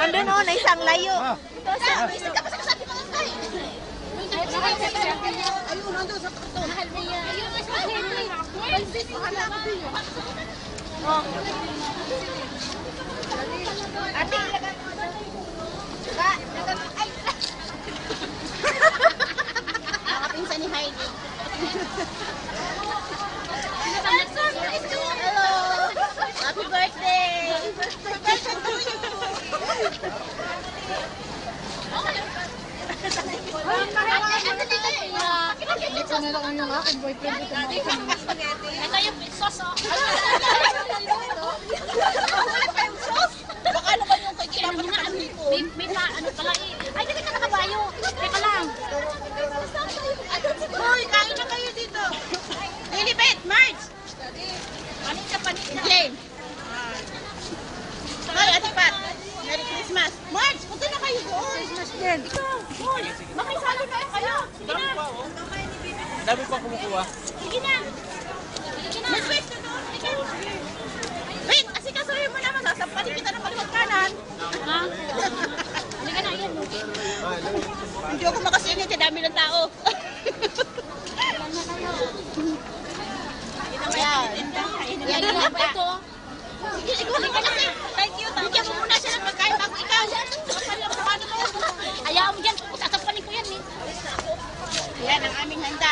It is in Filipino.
Nandun o, na isang layo. Isa ka pa sa kasabi mga kay. Ayun, nandun sa karton. Ayun, mas mahirap. Balbis, mahalak. Oh. Ate, ilagay mo. Ba, ay. Nakapinsan ni Heidi. Hello. Happy birthday. Birthday to you. Ito na lang yung aking boyfriend. Ito yung sauce, oh. Wala pa yung sauce. Baka naman yung kay kinama na amigo. May pa, ano pala eh. Ay, hindi ka nakabayo. Teka lang. Hoy, kain na kayo dito. Lilibet, Marge. Panik na. Jane. Hoy, Ate Pat. Merry Christmas. Marge, punta na kayo doon. Christmas din. Ikaw, hoy. Makisali na kayo. Sige na. Dami pa kumukuha. Sige na. May pwesto doon. Sige. Wait, asikasuhin mo naman. Sasampalin kita ng kaliwag kanan. Ha? Hindi ka na, yan. Hindi ako makasingit. Dami ng tao. Yan lang ba ito? Sige, ikaw na kasi. Thank you. Bigyan mo muna siya ng pagkain bago ikaw. Kapal lang mukha naman. Ayaw mo dyan. Sasampalin ko yan eh. Yan ang aming handa.